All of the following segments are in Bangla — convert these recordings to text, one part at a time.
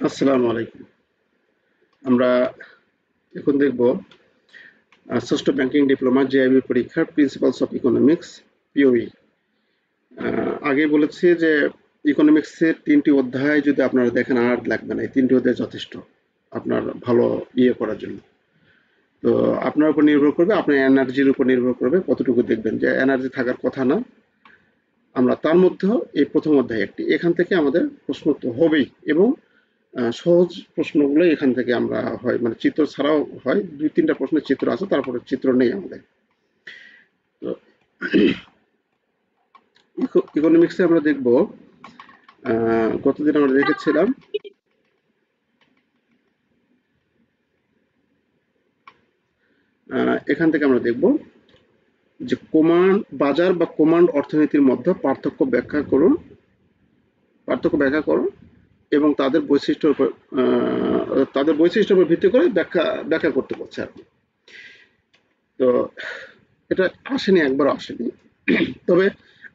আসসালামু আলাইকুম। আমরা এখন দেখব ষষ্ঠ ব্যাংকিং ডিপ্লোমা জেআইবি পরীক্ষার প্রিন্সিপালস অফ ইকোনমিক্স পিওই। আগে বলেছি যে ইকোনমিক্সের ৩টি অধ্যায় যদি আপনারা দেখেন আর লাগবে না, এই ৩টি অধ্যায় যথেষ্ট আপনার ভালো করার জন্য। তো আপনার উপর নির্ভর করবে, আপনার এনার্জির উপর নির্ভর করবে কতটুকু দেখবেন। যে এনার্জি থাকার কথা না, আমরা তার মধ্যেও এই প্রথম অধ্যায় একটি, এখান থেকে আমাদের প্রশ্ন তো হবেই, এবং সহজ প্রশ্নগুলো এখান থেকে আমরা হয়, মানে চিত্র ছাড়াও হয়, ২-৩টা প্রশ্নের চিত্র আছে, তারপরে চিত্র নেই আমাদের। তো ইকোনমিক্সে আমরা দেখব, গতদিন আমরা দেখেছিলাম এখান থেকে আমরা দেখব যে বাজার বা কমান্ড অর্থনীতির মধ্যে পার্থক্য ব্যাখ্যা করুন এবং তাদের বৈশিষ্ট্যের উপর ভিত্তি করে ব্যাখ্যা করতে বলছে আর কি। তো এটা একবারও আসেনি। তবে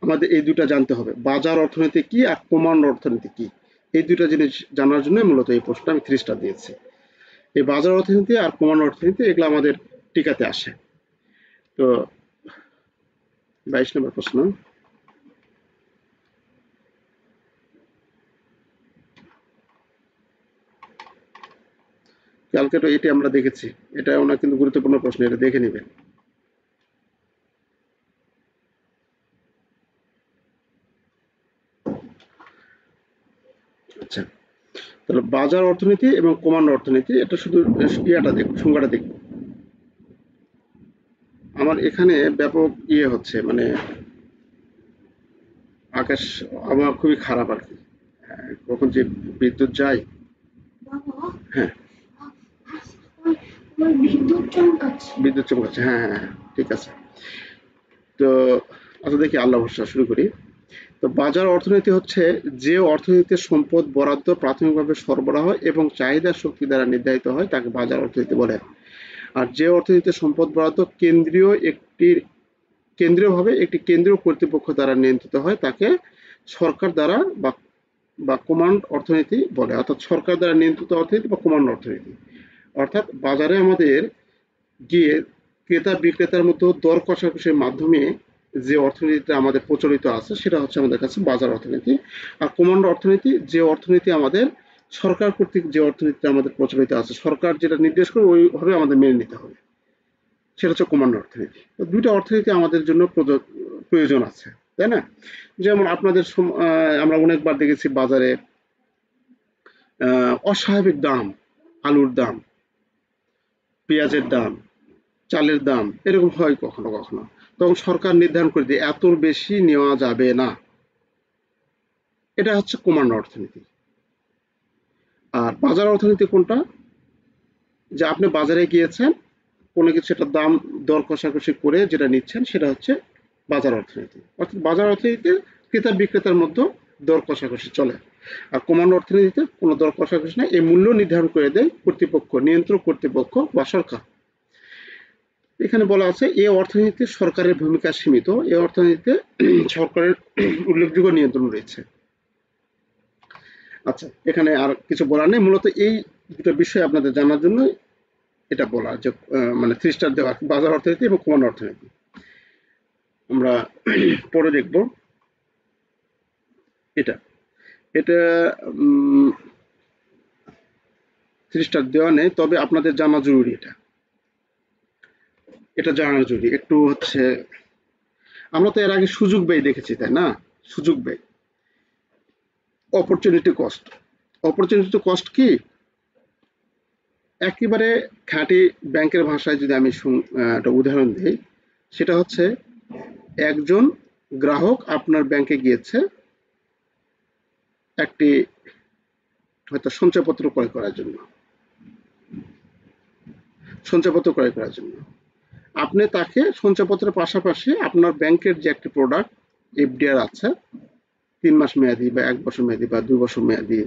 আমাদের এই দুটা জানতে হবে, বাজার অর্থনীতি কি আর কমান্ড অর্থনীতি কি। এই দুটা জিনিস জানার জন্য মূলত এই প্রশ্নটা আমি ৩০ টা দিয়েছি। এই বাজার অর্থনীতি আর কমান্ড অর্থনীতি এগুলো আমাদের টিকাতে আসে। তো ২২ নম্বর প্রশ্ন, কালকে তো এটি আমরা দেখেছি, এটা ওনার কিন্তু গুরুত্বপূর্ণ প্রশ্ন, এটা দেখে নেবেন। আচ্ছা, তাহলে বাজার অর্থনীতি এবং কমান্ড অর্থনীতি, এটা শুধু সংজ্ঞাটা দেখব। আমার এখানে ব্যাপক হচ্ছে, মানে আকাশ আবহাওয়া খুবই খারাপ আর কি। কখন যে বিদ্যুৎ যায়। হ্যাঁ, বিদ্যুৎ চমকাচ্ছে, হ্যাঁ হ্যাঁ হ্যাঁ, ঠিক আছে। তো আচ্ছা, দেখি, আল্লাহ ভরসা শুরু করি। তো বাজার অর্থনীতি হচ্ছে যে অর্থনীতিতে সম্পদ বরাদ্দ প্রাথমিকভাবে সরবরাহ এবং চাহিদা শক্তি দ্বারা নির্ধারিত হয় তাকে বাজার অর্থনীতি বলে। আর যে অর্থনীতিতে সম্পদ বরাদ্দ কেন্দ্রীয়ভাবে একটি কেন্দ্রীয় কর্তৃপক্ষ দ্বারা নিয়ন্ত্রিত হয় তাকে সরকার দ্বারা বা কমান্ড অর্থনীতি বলে। অর্থাৎ সরকার দ্বারা নিয়ন্ত্রিত অর্থনীতি বা কমান্ড অর্থনীতি। অর্থাৎ বাজারে আমাদের গিয়ে ক্রেতা বিক্রেতার মতো দর কষাকষির মাধ্যমে যে অর্থনীতিটা আমাদের প্রচলিত আছে সেটা হচ্ছে আমাদের কাছে বাজার অর্থনীতি। আর কমান্ড অর্থনীতি, যে অর্থনীতি আমাদের সরকার কর্তৃক, যে অর্থনীতিটা আমাদের প্রচলিত আছে, সরকার যেটা নির্দেশ করে ওইভাবে আমাদের মেনে নিতে হবে, সেটা হচ্ছে কমান্ড অর্থনীতি। তো দুইটা অর্থনীতি আমাদের জন্য প্রয়োজন আছে, তাই না? যেমন আমরা অনেকবার দেখেছি বাজারে অস্বাভাবিক দাম, আলুর দাম, পেঁয়াজের দাম, চালের দাম এরকম হয় কখনো কখনো। তখন সরকার নির্ধারণ করে দিয়ে এত বেশি নেওয়া যাবে না। এটা হচ্ছে কমান্ড অর্থনীতি। আর বাজার অর্থনীতি কোনটা? যে আপনি বাজারে গিয়েছেন, কোনো কিছু একটা দাম দর কষাকষি করে যেটা নিচ্ছেন সেটা হচ্ছে বাজার অর্থনীতি। অর্থাৎ বাজার অর্থনীতিতে ক্রেতা বিক্রেতার মধ্যে দর কষাকষি চলে। আর কমান্ড অর্থনীতিতে কোনো দর কষাকষি নেই, এই মূল্য নির্ধারণ করে দেয় নিয়ন্ত্রক কর্তৃপক্ষ বা সরকার। এখানে বলা আছে এই অর্থনীতিতে সরকারের ভূমিকা সীমিত, এই অর্থনীতিতে সরকারের উল্লেখযোগ্য নিয়ন্ত্রণ রয়েছে। আচ্ছা, এখানে আর কিছু বলার নেই, মূলত এই দুটো বিষয় আপনাদের জানার জন্য এটা বলা, যে মানে ৩ স্টার দেওয়া, বাজার অর্থনীতি এবং কমান্ড অর্থনীতি। আমরা পরে দেখব এটা এটা ৩ স্টার দেওয়া নেই, তবে আপনাদের জানা জরুরি, এটা জানা জরুরি একটু হচ্ছে। আমরা তো এর আগে সুযোগ ব্যয় দেখেছি, তাই না? সুযোগ ব্যয়, অপরচুনিটি কস্ট কি? একেবারে খাঁটি ব্যাংকের ভাষায় যদি আমি একটা উদাহরণ দিই, সেটা হচ্ছে একজন গ্রাহক আপনার ব্যাংকে গিয়েছে একটি হয়তো সঞ্চয়পত্র ক্রয় করার জন্য। আপনি তাকে সঞ্চয়পত্রের পাশাপাশি আপনার ব্যাংকের যে একটি প্রোডাক্ট এফডিআর আছে, ৩ মাস মেয়াদি বা ১ বছর মেয়াদি বা ২ বছর মেয়াদি,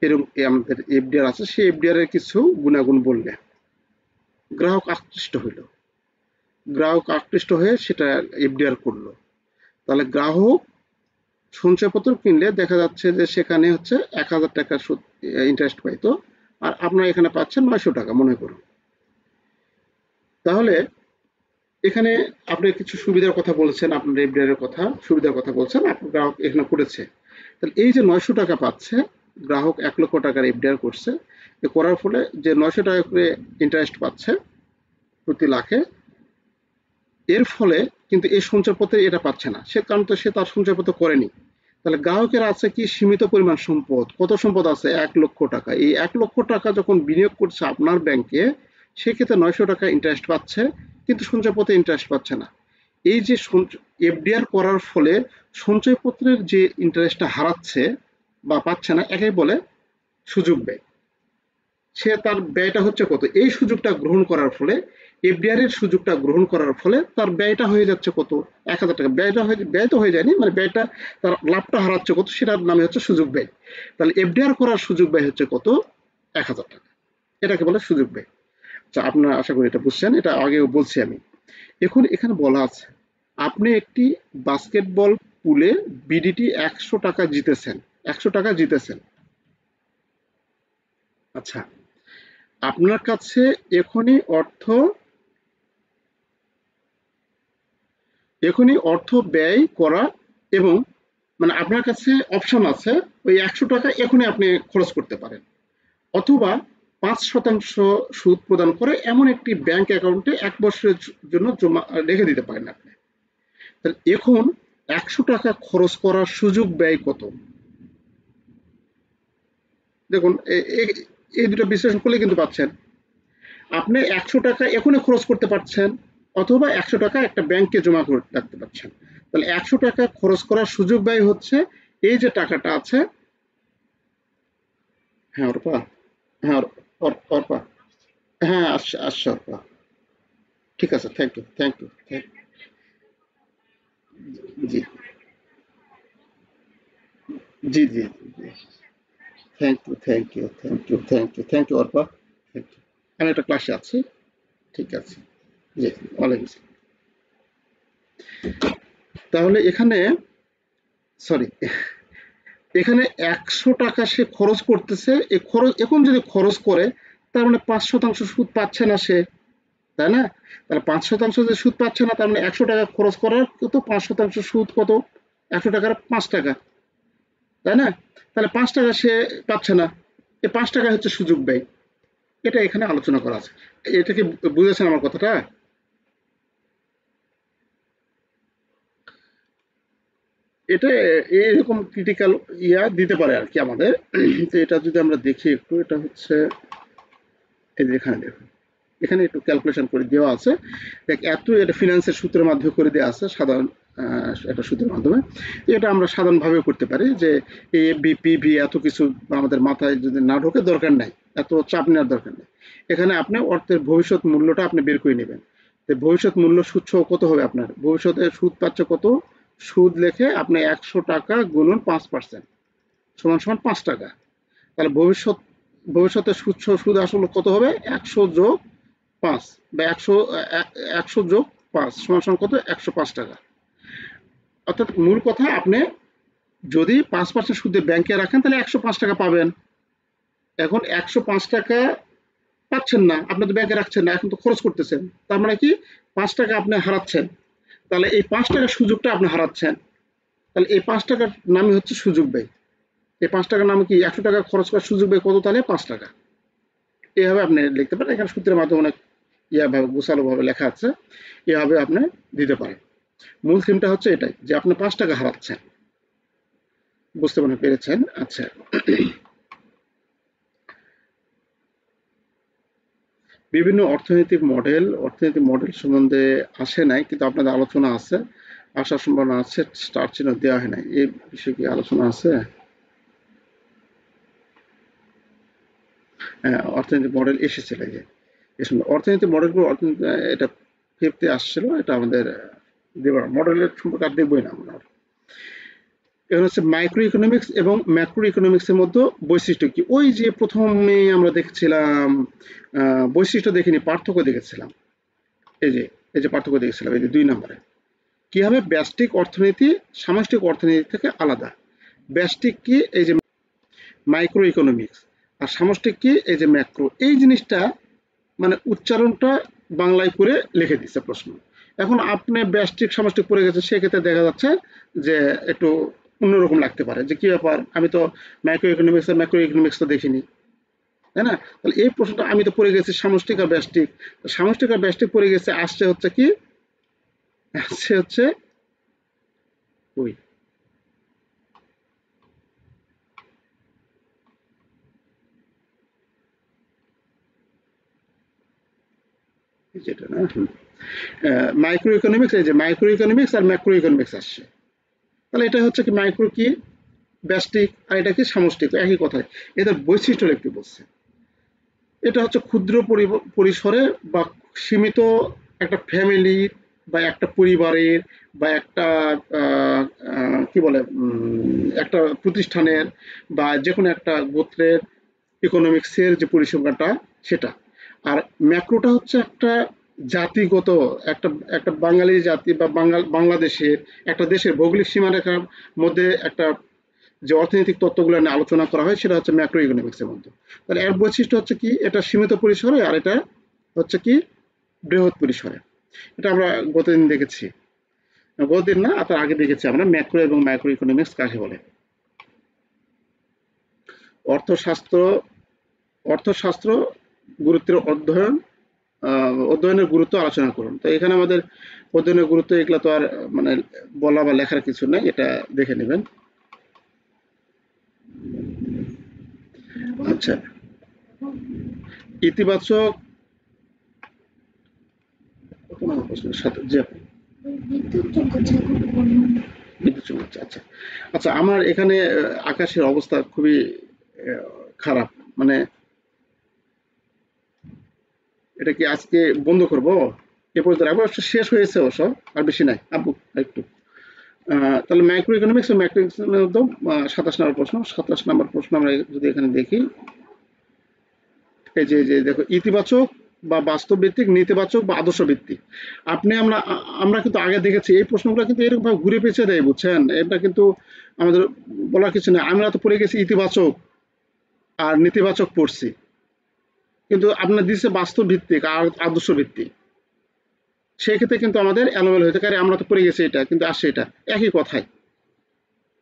এরকম আমাদের এফডিআর আছে, সেই এফডিআর এর কিছু গুণাগুণ বললে গ্রাহক আকৃষ্ট হয়ে সেটা এফডিআর করলো। তাহলে গ্রাহক সঞ্চয়পত্র কিনলে দেখা যাচ্ছে যে সেখানে হচ্ছে 1,000 টাকা সুদ ইন্টারেস্ট পাইতো, আর আপনারা এখানে পাচ্ছেন 900 টাকা মনে করুন। তাহলে এখানে আপনি কিছু সুবিধার কথা বলছেন, আপনার এফডিআর কথা সুবিধার কথা বলছেন, আপনার গ্রাহক এখানে করেছে। তাহলে এই যে 900 টাকা পাচ্ছে, গ্রাহক 1,00,000 টাকার এফডিআর করছে, করার ফলে যে 900 টাকা করে ইন্টারেস্ট পাচ্ছে প্রতি লাখে, এর ফলে কিন্তু এই সঞ্চয়পত্রে এটা পাচ্ছে না, সে কারণ তো সে তার সঞ্চয়পত্র করেনি। তাহলে গ্রাহকের আছে কি সীমিত পরিমাণ সম্পদ, কত সম্পদ আছে 1,00,000 টাকা। এই 1,00,000 টাকা যখন বিনিয়োগ করছে আপনার ব্যাংকে, সেক্ষেত্রে 900 টাকা ইন্টারেস্ট পাচ্ছে, কিন্তু সঞ্চয়পত্রে ইন্টারেস্ট পাচ্ছে না। এই যে এফডিআর করার ফলে সঞ্চয়পত্রের যে ইন্টারেস্টটা হারাচ্ছে বা পাচ্ছে না, একে বলে সুযোগ ব্যয়। সে তার ব্যয়টা হচ্ছে কত, এই সুযোগটা গ্রহণ করার ফলে, এফডিআর এর সুযোগটা গ্রহণ করার ফলে তার ব্যয়টা হয়ে যাচ্ছে কত, 1,000 টাকা। ব্যয় তো হয়ে যায়নি, মানে ব্যয়টা, তার লাভটা হারাচ্ছে কত, সেটার নামে হচ্ছে সুযোগ ব্যয়। তাহলে এফডিআর করার সুযোগ ব্যয় হচ্ছে কত, 1,000 টাকা। এটাকে বলে সুযোগ ব্যয়। আচ্ছা, আপনারা আশা করি এটা বুঝছেন, এটা আগেও বলছি আমি। এখন এখানে বলা আছে, আপনি একটি বাস্কেটবল পুলে বিডিটি 100 টাকা জিতেছেন, 100 টাকা জিতেছেন। আচ্ছা, আপনার কাছে এখনই অর্থ ব্যয় করা, এবং মানে আপনার কাছে অপশন আছে, ওই 100 টাকা এখনই আপনি খরচ করতে পারেন, অথবা 5% সুদ প্রদান করে এমন একটি ব্যাংক অ্যাকাউন্টে 1 বছরের জন্য জমা রেখে দিতে পারেন আপনি। তাহলে এখন 100 টাকা খরচ করার সুযোগ ব্যয় কত? দেখুন, এই দুটো বিশ্লেষণ করলে কিন্তু পাচ্ছেন, আপনি 100 টাকা এখনই খরচ করতে পারছেন, অথবা 100 টাকা একটা ব্যাংকে জমা করে রাখতে পারছেন। তাহলে 100 টাকা খরচ করার সুযোগ ব্যয় হচ্ছে এই যে টাকাটা আছে। হ্যাঁ অর্পা, হ্যাঁ অর্পা, হ্যাঁ আসছে আসছে অর্পা। ঠিক আছে, থ্যাংক ইউ, থ্যাংক ইউ, জি জি জি জি, thank you, thank you, thank you, thank you, thank you Arpa, thank you. আমি একটা ক্লাসে আছি। ঠিক আছে, জি, ওয়ালাইকুম আসসালাম। তাহলে এখানে, সরি, এখানে 100 টাকা সে খরচ করতেছে, এই খরচ এখন যদি খরচ করে, তার মানে 5% সুদ পাচ্ছে না সে, তাই না? তাহলে 5% যে সুদ পাচ্ছে না, তার মানে 100 টাকা খরচ করার কত, 5% সুদ কত, 100 টাকার 5 টাকা, তাই না? তাহলে 5 টাকা সে পাচ্ছে না, এই 5 টাকা হচ্ছে সুযোগ ব্যয়। এটা এখানে আলোচনা করা আছে। এটা কি বুঝেছেন আমার কথাটা? এটা এইরকম ক্রিটিক্যাল দিতে পারে আর কি আমাদের। তো এটা যদি আমরা দেখি একটু, এটা হচ্ছে এই যে এখানে দেখুন, এখানে একটু ক্যালকুলেশন করে দেওয়া আছে। দেখ, এটা ফিনান্সের সূত্রের মাধ্যমে করে দেওয়া আছে, সাধারণ একটা সূত্রের মাধ্যমে। এটা আমরা সাধারণভাবে করতে পারি যে এ বি পি ভি এত কিছু আমাদের মাথায় যদি না ঢোকে, দরকার নাই, এত চাপ নেওয়ার দরকার নেই। এখানে আপনি অর্থের ভবিষ্যৎ মূল্যটা আপনি বের করে নেবেন। ভবিষ্যৎ মূল্য সুদ সহ কত হবে, আপনার ভবিষ্যতে সুদ পাচ্ছে কত, সুদ লেখে আপনি 100 টাকা গুণন 5% সমান সমান 5 টাকা। তাহলে ভবিষ্যতে সুদ আসলে কত হবে, 100+5, বা 100+5 সমান সমান কত, 105 টাকা। অর্থাৎ মূল কথা, আপনি যদি 5% সুদে ব্যাংকে রাখেন, তাহলে 105 টাকা পাবেন। এখন 105 টাকা পাচ্ছেন না, আপনি তো ব্যাংকে রাখছেন না, এখন তো খরচ করতেছেন। তার মানে কি, 5 টাকা আপনি হারাচ্ছেন। তাহলে এই 5 টাকার সুযোগটা আপনি হারাচ্ছেন। তাহলে এই 5 টাকার নামই হচ্ছে সুযোগ ব্যয়। এই 5 টাকার নামে কি, 100 টাকা খরচ করার সুযোগ ব্যয় কত, তাহলে 5 টাকা। এভাবে আপনি লিখতে পারেন, এখানে সূত্রের মাধ্যমে অনেক ভাবে গোছালো ভাবে লেখা আছে, এভাবে আপনি দিতে পারেন। মূল থিমটা হচ্ছে এটাই, যে আপনি 5 টাকা হারাচ্ছেন। বুঝতে পেরেছেন? আচ্ছা, বিভিন্ন অর্থনৈতিক মডেল সম্বন্ধে আসে নাই, কিন্তু আপনাদের আলোচনা আছে, আসার সম্ভাবনা আছে, স্টার চিহ্ন দেওয়া হয় নাই, এই বিষয়ে কি আলোচনা আছে? হ্যাঁ, অর্থনৈতিক মডেল এসেছিল, এই যে অর্থনৈতিক মডেলগুলো, এটা ফিফতে আসছিল, এটা আমাদের দেবার মডেলের সম্পর্কে আর দেখবই না আমরা। এখানে হচ্ছে মাইক্রো ইকোনমিক্স এবং ম্যাক্রো ইকোনমিক্স এর মধ্যে বৈশিষ্ট্য কি, ওই যে প্রথমে আমরা দেখছিলাম, বৈশিষ্ট্য দেখিনি, পার্থক্য দেখেছিলাম। এই যে এই যে পার্থক্য দেখেছিলাম, এই যে 2 নম্বরে, কি হবে, ব্যষ্টিক অর্থনীতি সামষ্টিক অর্থনীতি থেকে আলাদা। ব্যষ্টিক কি, এই যে মাইক্রো ইকোনমিক্স, আর সামষ্টিক কি, এই যে ম্যাক্রো। এই জিনিসটা মানে উচ্চারণটা বাংলায় করে লিখে দিচ্ছে প্রশ্ন। এখন আপনি ব্যষ্টিক সামষ্টিক পড়ে গেছে, সেক্ষেত্রে দেখা যাচ্ছে যে একটু অন্যরকম লাগতে পারে, যে কি ব্যাপার, আমি তো মাইক্রো ইকোনমিক্স আর ম্যাক্রো ইকোনমিক্স তো দেখিনি, তাই না? তাহলে এই প্রশ্নটা আমি তো পড়ে গেছি সামষ্টিক আর ব্যষ্টিক, সামষ্টিক আর ব্যষ্টিক পড়ে গেছে, আসছে হচ্ছে কি, আসছে হচ্ছে ওই যেটা না, মাইক্রো ইকোনমিক্স, এই যে মাইক্রো ইকোনমিক্স আর ম্যাক্রো ইকোনমিক্স আসছে। তাহলে এটা হচ্ছে কি, মাইক্রো কি, ব্যষ্টিক, আর এটা কি সামষ্টিক, একই কথায়। এদের বৈশিষ্ট্য একটু বলছে। এটা হচ্ছে ক্ষুদ্র পরিসরে বা সীমিত একটা ফ্যামিলির বা একটা পরিবারের বা একটা কি বলে, একটা প্রতিষ্ঠানের বা যে কোনো একটা গোত্রের ইকোনমিক্সের যে পরিসংখ্যানটা, সেটা। আর ম্যাক্রোটা হচ্ছে একটা জাতিগত, একটা একটা বাঙালি জাতি বা বাংলাদেশের একটা দেশের ভৌগোলিক সীমারেখার মধ্যে একটা যে অর্থনৈতিক তত্ত্বগুলো নিয়ে আলোচনা করা হয়, সেটা হচ্ছে ম্যাক্রো ইকোনমিক্সের মধ্যে। তাহলে এর বৈশিষ্ট্য হচ্ছে কি, এটা সীমিত পরিসরে, আর এটা হচ্ছে কি বৃহৎ পরিসরে। এটা আমরা গতদিন দেখেছি, গতদিন না, তার আগে দেখেছি আমরা ম্যাক্রো এবং মাইক্রো ইকোনমিক্স কাকে বলে। অর্থশাস্ত্র, অর্থশাস্ত্র গুরুত্বের অধ্যয়ন, অধ্যয়নের গুরুত্ব আলোচনা করুন। তো এখানে আমাদের অধ্যয়নের গুরুত্ব এগুলো তো আর মানে বলা বা লেখার কিছু নেই, এটা দেখে নেবেন। আচ্ছা, ইতিবাচক, যে বিদ্যুৎ চমকাচ্ছে, আচ্ছা। আচ্ছা, আমার এখানে আকাশের অবস্থা খুবই খারাপ, মানে এটা কি আজকে বন্ধ করব, এ পর্যন্ত আবার শেষ হয়েছে অবশ্য, আর বেশি নাই আব্বু, একটু। তাহলে মাইক্রো ইকোনমিক্স ও ম্যাক্রো ইকোনমিক্সের মধ্যে 27 নম্বর প্রশ্ন, 27 নম্বর প্রশ্ন আমরা যদি এখানে দেখি, এই যে দেখো, ইতিবাচক বা বাস্তব ভিত্তিক, নেতিবাচক বা আদর্শ ভিত্তিক। আপনি আমরা কিন্তু আগে দেখেছি এই প্রশ্নগুলো কিন্তু এরকম ভাবে ঘুরে পেঁচে দেয়, বুঝছেন? এটা কিন্তু আমাদের বলার কিছু নেই, আমরা তো পড়ে গেছি ইতিবাচক আর নেতিবাচক পড়ছি, কিন্তু আপনার দিচ্ছে বাস্তব ভিত্তিক আর আদর্শ ভিত্তিক। সেক্ষেত্রে কিন্তু আমাদের এলোমেলো হতে পারে, আমরা তো পড়ে গেছি এটা, কিন্তু আসছে এটা একই কথায়,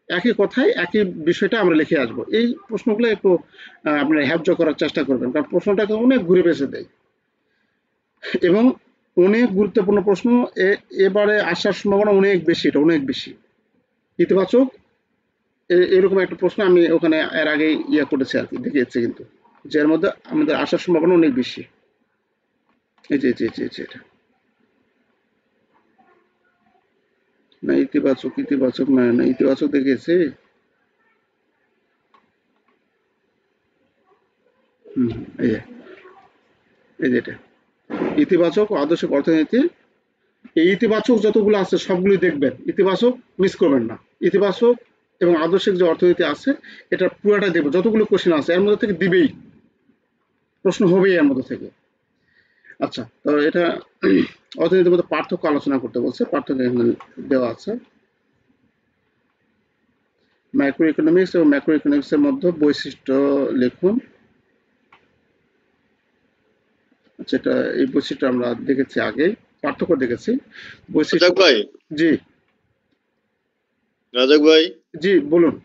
একই কথায় একই বিষয়টা আমরা লিখে আসবো। এই প্রশ্নগুলো একটু আপনারা হ্যাবজ করার চেষ্টা করবেন, কারণ প্রশ্নটাকে অনেক ঘুরে পেঁচে দেয় এবং অনেক গুরুত্বপূর্ণ প্রশ্ন। এবারে আসার সম্ভাবনা অনেক বেশি, এটা অনেক বেশি। ইতিবাচক এরকম একটা প্রশ্ন আমি ওখানে এর আগে করেছি আর কি, দেখিয়েছি কিন্তু, যে এর মধ্যে আমাদের আসার সম্ভাবনা অনেক বেশি। এই যে এটা না, ইতিবাচক, ইতিবাচক না, না ইতিবাচক দেখিয়েছি। হুম, এই যে এটা ইতিবাচক ও আদর্শিক অর্থনীতি। এই ইতিবাচক যতগুলো আছে সবগুলি দেখবেন, ইতিবাচক মিস করবেন না। ইতিবাচক এবং আদর্শিক যে অর্থনীতি আছে, এটা পুরোটা দেখবেন, যতগুলো কোশ্চেন আছে এর মধ্যে থেকে দিবেই, প্রশ্ন হবেই এর মধ্যে থেকে। আচ্ছা, তো এটা অর্থনীতির মধ্যে পার্থক্য আলোচনা করতে বলছে, পার্থক্য এখানে দেওয়া আছে। মাইক্রো ইকোনমিক্স এবং ম্যাক্রো ইকোনমিক্স এর মধ্যে বৈশিষ্ট্য লিখুন। যেটা এই বৈশিষ্ট্য আমরা দেখেছি আগে, পার্থক্য দেখেছি, বৈশিষ্ট্য। রাজাক ভাই, জি, রাজাক ভাই, জি বলুন।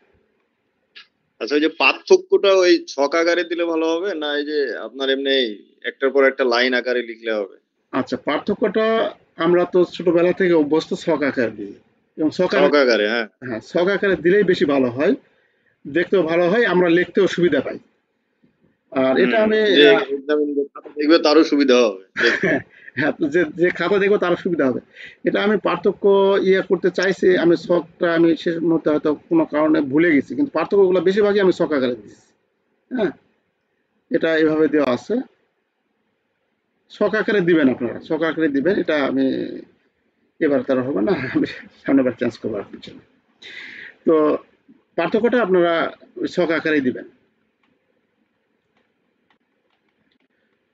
আচ্ছা, ওই যে পার্থক্যটা ওই ছক আকারে দিলে ভালো হবে, না এই যে আপনার এমনি একটার পর একটা লাইন আকারে লিখলে হবে? আচ্ছা, পার্থক্যটা আমরা তো ছোটবেলা থেকে অভ্যস্ত ছক আকার দিয়ে, এবং ছক আকারে, হ্যাঁ। হ্যাঁ, ছক আকারে দিলেই বেশি ভালো হয়, দেখতেও ভালো হয়, আমরা লিখতেও সুবিধা পাই। আর এটা আমি যে এক্সাম দেখবে তারও সুবিধা হবে দেখতে। হ্যাঁ, যে যে খাতা দেখবো তার সুবিধা হবে। এটা আমি পার্থক্য করতে চাইছি, আমি ছকটা আমি শেষ মুহূর্তে হয়তো কোনো কারণে ভুলে গেছি, কিন্তু পার্থক্যগুলো বেশিরভাগই আমি ছক আকারে দিচ্ছি। হ্যাঁ, এটা এভাবে দেওয়া আছে, ছক আকারে দিবেন, আপনারা ছক আকারে দিবেন, এটা আমি এবার তার হবে না, আমি সামনেবার চেঞ্জ করবো আপনার জন্য। তো পার্থক্যটা আপনারা ছক আকারেই দিবেন।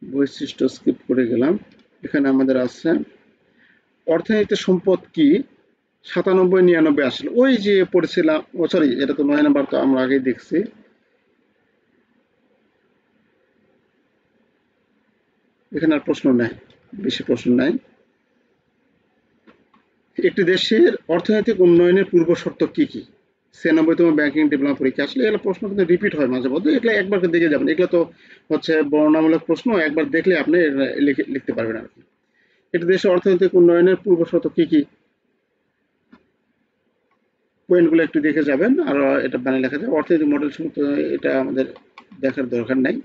বৈশিষ্ট্য স্কিপ করে গেলাম, এখানে আমাদের আছে অর্থনীতির সম্পদ কি, 97, 99 আসলে ওই যে পড়েছিলাম। ও সরি, এটা তো 9 নাম্বার, তো আমরা আগেই দেখছি। এখানে আর প্রশ্ন নাই, বেশি প্রশ্ন নাই। একটি দেশের অর্থনৈতিক উন্নয়নের পূর্ব শর্ত কি কি? 96তম ব্যাংকিং ডিপ্লোমা পরীক্ষা আসলে এগুলো প্রশ্ন কিন্তু রিপিট হয় মাঝে মধ্যে, এগুলো একবার দেখে যাবেন। এগুলো তো হচ্ছে বর্ণনামূলক প্রশ্ন, একবার দেখলে আপনি এটা লিখতে পারবেন আর কি। একটি দেশের অর্থনৈতিক উন্নয়নের পূর্ব শর্ত কি কি, পয়েন্টগুলো একটু দেখে যাবেন। আর এটা বানিয়ে লেখা যায় অর্থনৈতিক মডেল সম্পর্কে, এটা আমাদের দেখার দরকার নাই,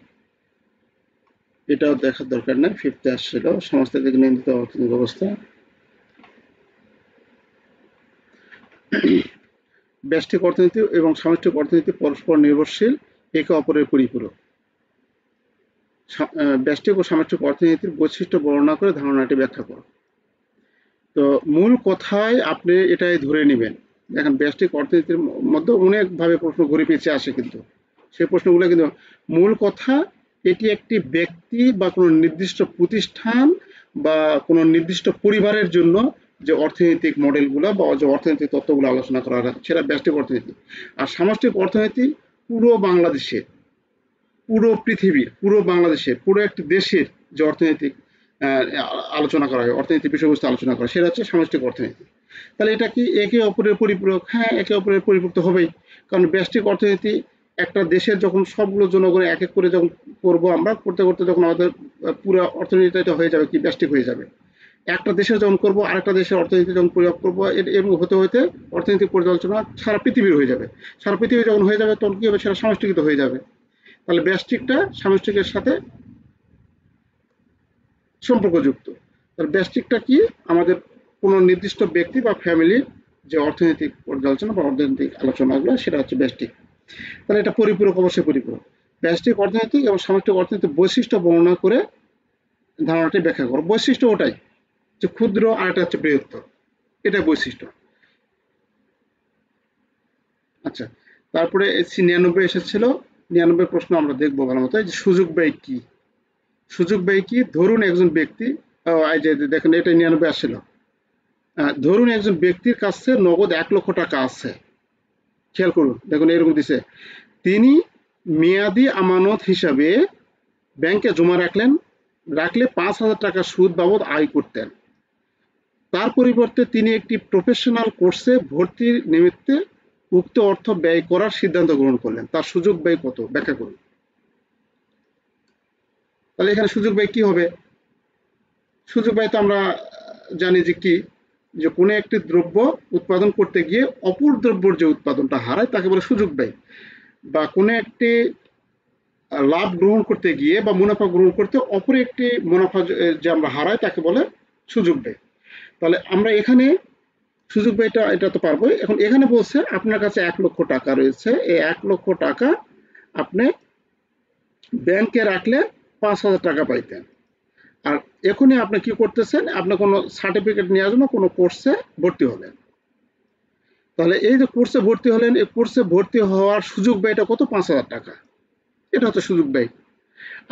এটাও দেখার দরকার নাই। ফিফথে আসছিল সমাজতান্ত্রিক নিয়ন্ত্রিত অর্থনৈতিক ব্যবস্থা। ব্যষ্টিক অর্থনীতি এবং সামষ্টিক অর্থনীতি পরস্পর নির্ভরশীল, একে অপরের পরিপূরক। ব্যষ্টিক ও সামষ্টিক অর্থনীতির বৈশিষ্ট্য বর্ণনা করে ধারণাটি ব্যাখ্যা করো। তো মূল কথায় আপনি এটাই ধরে নেবেন। দেখেন, ব্যষ্টিক অর্থনীতির মধ্যে অনেকভাবে প্রশ্ন ঘুরে পেঁচে আসে, কিন্তু সেই প্রশ্নগুলো কিন্তু মূল কথা, এটি একটি ব্যক্তি বা কোনো নির্দিষ্ট প্রতিষ্ঠান বা কোনো নির্দিষ্ট পরিবারের জন্য যে অর্থনৈতিক মডেলগুলো বা যে অর্থনৈতিক তত্ত্বগুলো আলোচনা করা হয় সেটা ব্যষ্টিক অর্থনীতি। আর সামষ্টিক অর্থনীতি পুরো বাংলাদেশের, পুরো পৃথিবীর, পুরো বাংলাদেশের, পুরো একটি দেশের যে অর্থনৈতিক আহ, আলোচনা করা হয়, অর্থনৈতিক বিষয়বস্তু আলোচনা করা, সেটা হচ্ছে সামষ্টিক অর্থনীতি। তাহলে এটা কি একে অপরের পরিপূরক? হ্যাঁ, একে অপরের পরিপূরক তো হবেই। কারণ ব্যষ্টিক অর্থনীতি একটা দেশের যখন সবগুলো জনগণ এক এক করে যখন করবো, আমরা করতে করতে যখন আমাদের পুরো অর্থনীতিটা হয়ে যাবে কি ব্যষ্টিক হয়ে যাবে। একটা দেশের যখন করবো, আরেকটা দেশের অর্থনীতি যখন প্রয়োগ করবো, এরকম হতে হতে অর্থনৈতিক পর্যালোচনা সারা পৃথিবীর হয়ে যাবে। সারা পৃথিবী যখন হয়ে যাবে তখন কি হবে, সেটা সামষ্টিকিত হয়ে যাবে। তাহলে ব্যষ্টিকটা সামষ্টিকের সাথে সম্পর্কযুক্ত। তাহলে ব্যষ্টিকটা কি, আমাদের কোনো নির্দিষ্ট ব্যক্তি বা ফ্যামিলির যে অর্থনৈতিক পর্যালোচনা বা অর্থনৈতিক আলোচনাগুলো, সেটা হচ্ছে ব্যষ্টিক। তাহলে এটা পরিপূরক, অবশ্যই পরিপূরক। ব্যষ্টিক অর্থনীতি এবং সামষ্টিক অর্থনীতির বৈশিষ্ট্য বর্ণনা করে ধারণাটি ব্যাখ্যা করো। বৈশিষ্ট্য ওটাই যে ক্ষুদ্র, আর এটা হচ্ছে বৃহত্তর, এটা বৈশিষ্ট্য। আচ্ছা, তারপরে 99 এসেছিল। 99 প্রশ্ন আমরা দেখবো ভালো মতো, যে সুযোগ ব্যয় কি। সুযোগ ব্যয় কি? ধরুন একজন ব্যক্তি, এই যে দেখেন এটা 99 আসছিল। ধরুন একজন ব্যক্তির কাছে নগদ 1 লক্ষ টাকা আছে। খেয়াল করুন, দেখুন এরকম দিছে, তিনি মেয়াদি আমানত হিসাবে ব্যাংকে জমা রাখলে 5,000 টাকা সুদ বাবদ আয় করতেন। তার পরিবর্তে তিনি একটি প্রফেশনাল কোর্সে ভর্তির নিমিত্তে উক্ত অর্থ ব্যয় করার সিদ্ধান্ত গ্রহণ করলেন। তার সুযোগ ব্যয় কত, ব্যাখ্যা করুন। তাহলে এখানে সুযোগ ব্যয় কি হবে? সুযোগ ব্যয় তো আমরা জানি যে কি, যে কোনো একটি দ্রব্য উৎপাদন করতে গিয়ে অপর দ্রব্যের যে উৎপাদনটা হারায় তাকে বলে সুযোগ ব্যয়। বা কোনো একটি লাভ গ্রহণ করতে গিয়ে বা মুনাফা গ্রহণ করতে অপর একটি মুনাফা যে আমরা হারাই তাকে বলে সুযোগ ব্যয়। তাহলে আমরা এখানে সুযোগ ব্যয়টা এটা তো পারবোই। এখন এখানে বলছে আপনার কাছে 1 লক্ষ টাকা রয়েছে, এই 1 লক্ষ টাকা আপনি ব্যাংকে রাখলে 5,000 টাকা পাইতেন। আর এখনই আপনি কি করতেছেন, আপনি কোনো সার্টিফিকেট নেওয়ার জন্য কোনো কোর্সে ভর্তি হলেন। তাহলে এই যে কোর্সে ভর্তি হলেন, এই কোর্সে ভর্তি হওয়ার সুযোগ ব্যয়টা কত? 5,000 টাকা। এটা হচ্ছে সুযোগ ব্যয়।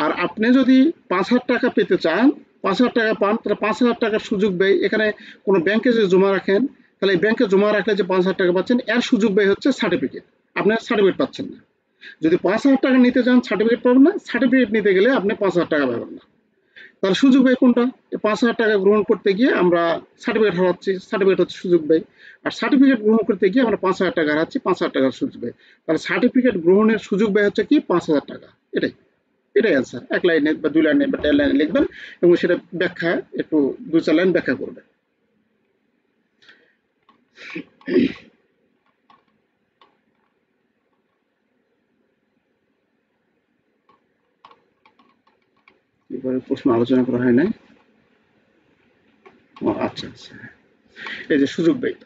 আর আপনি যদি 5,000 টাকা পেতে চান, 5,000 টাকা পান, তাহলে 5,000 টাকার সুযোগ ব্যয় এখানে কোনো ব্যাংকে যদি জমা রাখেন, তাহলে এই ব্যাংকে জমা রাখলে যে 5,000 টাকা পাচ্ছেন, এর সুযোগ ব্যয় হচ্ছে সার্টিফিকেট। আপনার সার্টিফিকেট পাচ্ছেন না। যদি 5,000 টাকা নিতে চান, সার্টিফিকেট পাবেন না। সার্টিফিকেট নিতে গেলে আপনি 5,000 টাকা পাবেন না। তাহলে সুযোগ ব্যয় কোনটা? 5,000 টাকা গ্রহণ করতে গিয়ে আমরা সার্টিফিকেট হারাচ্ছি, সার্টিফিকেট হচ্ছে সুযোগ ব্যয়। আর সার্টিফিকেট গ্রহণ করতে গিয়ে আমরা 5,000 টাকা হারাচ্ছি, 5,000 টাকার সুযোগ ব্যয়। তাহলে সার্টিফিকেট গ্রহণের সুযোগ ব্যয় হচ্ছে কি? 5,000 টাকা। এটাই এটাই অ্যান্সার। 1 লাইনে বা 2 লাইনে বা 1.5 লাইনে লিখবেন এবং সেটা ব্যাখ্যা একটু 2-4 লাইন ব্যাখ্যা করবেন। এবারে প্রশ্ন আলোচনা করা হয় নাই। ও আচ্ছা আচ্ছা, এই যে সুযোগ ব্যয়।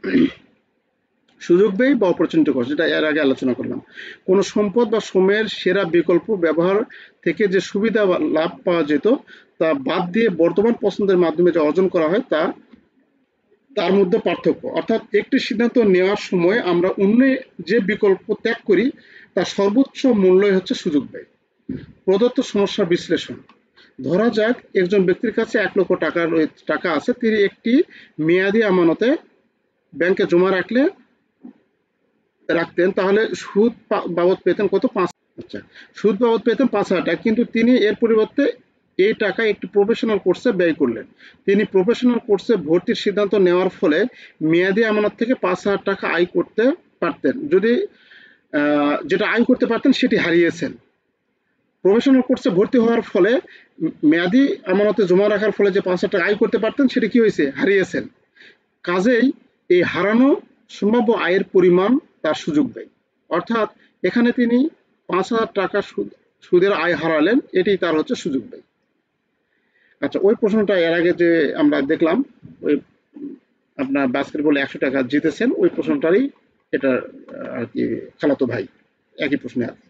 সুযোগ ব্যয় বা অপরচুনিটি কস্ট, যেটা এর আগে আলোচনা করলাম। কোনো সম্পদ বা সময়ের সেরা বিকল্প ব্যবহার থেকে যে সুবিধা বা লাভ পাওয়া যেত তা বাদ দিয়ে বর্তমান পছন্দের মাধ্যমে যে অর্জন করা হয় তার মধ্যে পার্থক্য। অর্থাৎ একটি সিদ্ধান্ত নেওয়ার সময় আমরা অন্য যে বিকল্প ত্যাগ করি তার সর্বোচ্চ মূল্যই হচ্ছে সুযোগ ব্যয়। প্রদত্ত সমস্যার বিশ্লেষণ। ধরা যাক একজন ব্যক্তির কাছে 1 লক্ষ টাকা আছে, তিনি একটি মেয়াদি আমানতে ব্যাংকে জমা রাখতেন তাহলে সুদ বাবদ পেতেন কত? 5। আচ্ছা, সুদ বাবদ পেতেন 5,000 টাকা, কিন্তু তিনি এর পরিবর্তে এই টাকা একটি প্রফেশনাল কোর্সে ব্যয় করলেন। তিনি প্রফেশনাল কোর্সে ভর্তির সিদ্ধান্ত নেওয়ার ফলে মেয়াদি আমানত থেকে 5,000 টাকা আয় করতে পারতেন। যদি যেটা আয় করতে পারতেন সেটি হারিয়েছেন। প্রফেশনাল কোর্সে ভর্তি হওয়ার ফলে মেয়াদি আমানতে জমা রাখার ফলে যে 5,000 টাকা আয় করতে পারতেন সেটি কি হয়েছে? হারিয়েছেন। কাজেই এই হারানো সম্ভাব্য আয়ের পরিমাণ তার সুযোগ ব্যয়। অর্থাৎ এখানে তিনি 5,000 টাকা সুদের আয় হারালেন, এটি তার হচ্ছে সুযোগ ব্যয়। আচ্ছা, ওই প্রশ্নটা এর আগে যে আমরা দেখলাম, ওই আপনার বাস্কেটবলে 100 টাকা জিতেছেন, ওই প্রশ্নটারই এটা আর কি খালাতো ভাই, একই প্রশ্নে আছে।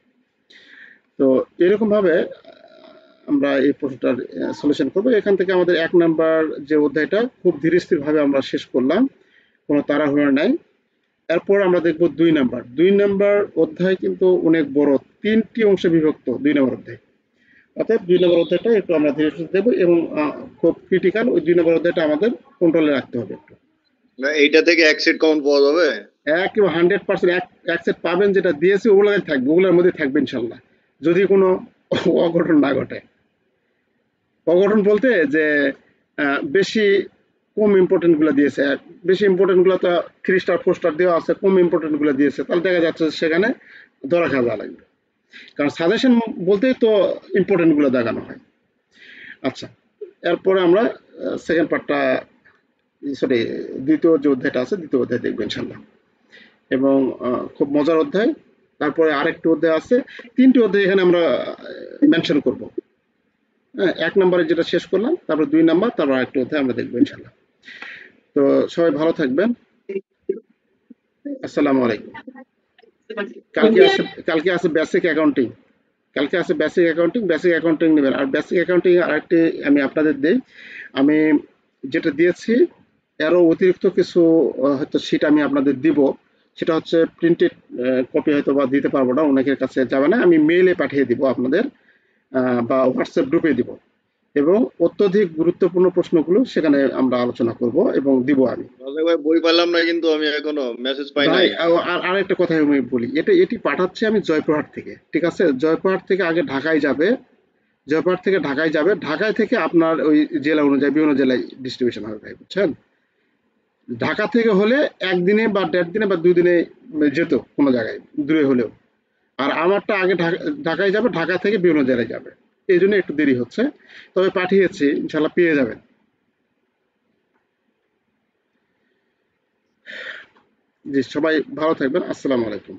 তো এরকম ভাবে আমরা এই প্রশ্নটার সলিউশন করবো। এখান থেকে আমাদের 1 নাম্বার যে অধ্যায়টা খুব ধীরস্থির ভাবে আমরা শেষ করলাম, কোনো তাড়াহুড়া নাই। এরপর আমরা দেখব 2 নাম্বার। 2 নাম্বার অধ্যায় কিন্তু অনেক বড়, 3টি অংশে বিভক্ত 2 নাম্বার অধ্যায়। অর্থাৎ 2 নাম্বার অধ্যায়টা একটু আমরা ধীরে সুস্থে দেবো, এবং খুব ক্রিটিক্যাল, ওই 2 নাম্বার অধ্যায়টা আমাদের কন্ট্রোলে রাখতে হবে একটু। এইটা থেকে এক সেট কাউন্ট পাওয়া যাবে? একেবারে 100% এক সেট পাবেন, যেটা দিয়েছে ওগুলো থাকবে, ওগুলোর মধ্যে থাকবে ইনশাল্লাহ, যদি কোনো অঘটন না ঘটে। অঘটন বলতে যে বেশি কম ইম্পর্টেন্ট গুলো দিয়েছে, বেশি ইম্পর্টেন্ট গুলো তো 3 স্টার 4 স্টার দেওয়া আছে, কম ইম্পর্টেন্ট গুলো দিয়েছে, তাহলে দেখা যাচ্ছে সেখানে ধরা খাওয়া লাগবে, কারণ সাজেশন বলতেই তো ইম্পর্টেন্ট গুলো দেখানো হয়। আচ্ছা, এরপরে আমরা সেকেন্ড পার্টটা, সরি, দ্বিতীয় যে অধ্যায়টা আছে, দ্বিতীয় অধ্যায় দেখবো ইনশাল্লাহ, এবং খুব মজার অধ্যায়। তারপরে আরেকটি অধ্যায় আছে, 3টি অধ্যায় এখানে আমরা মেনশন করব। হ্যাঁ, 1 নম্বরে যেটা শেষ করলাম, তারপর 2 নাম্বার, তারপর আরেকটি অধ্যায় আমরা দেখবো ইনশাল্লাহ। তো সবাই ভালো থাকবেন। আসসালামু আলাইকুম। কালকে আছে বেসিক অ্যাকাউন্টিং। বেসিক অ্যাকাউন্টিং নেবেন। আর বেসিক অ্যাকাউন্টিং আরেকটি আমি আপনাদের দেই, আমি যেটা দিয়েছি এরও অতিরিক্ত কিছু হয়তো শীট আমি আপনাদের দিব, সেটা হচ্ছে প্রিন্টেড কপি হয়তো বা দিতে পারবো না, অনেকের কাছে যাবে না, আমি মেইলে পাঠিয়ে দিব আপনাদের, বা হোয়াটসঅ্যাপ গ্রুপে দিব, এবং অত্যধিক গুরুত্বপূর্ণ প্রশ্নগুলো সেখানে আমরা আলোচনা করব এবং দিব আমি। ভাই বই পেলাম না, কিন্তু আমি এখনো মেসেজ পাই ভাই, নাই। আর একটা কথা আমি বলি, এটি পাঠাচ্ছি আমি জয়পুরহাট থেকে, ঠিক আছে? জয়পুরহাট থেকে আগে ঢাকায় যাবে, ঢাকায় থেকে আপনার ওই জেলা অনুযায়ী বিভিন্ন জেলায় ডিস্ট্রিবিউশন হবে ভাই, বুঝছেন? ঢাকা থেকে হলে 1 দিনে বা 1.5 দিনে বা 2 দিনে যেত কোনো জায়গায়, দূরে হলেও। আর আমারটা আগে ঢাকায় যাবে, ঢাকা থেকে বিভিন্ন জেলায় যাবে, এই জন্য একটু দেরি হচ্ছে, তবে পাঠিয়েছি, ইনশাল্লাহ পেয়ে যাবেন। জি, সবাই ভালো থাকবেন। আসসালামু আলাইকুম।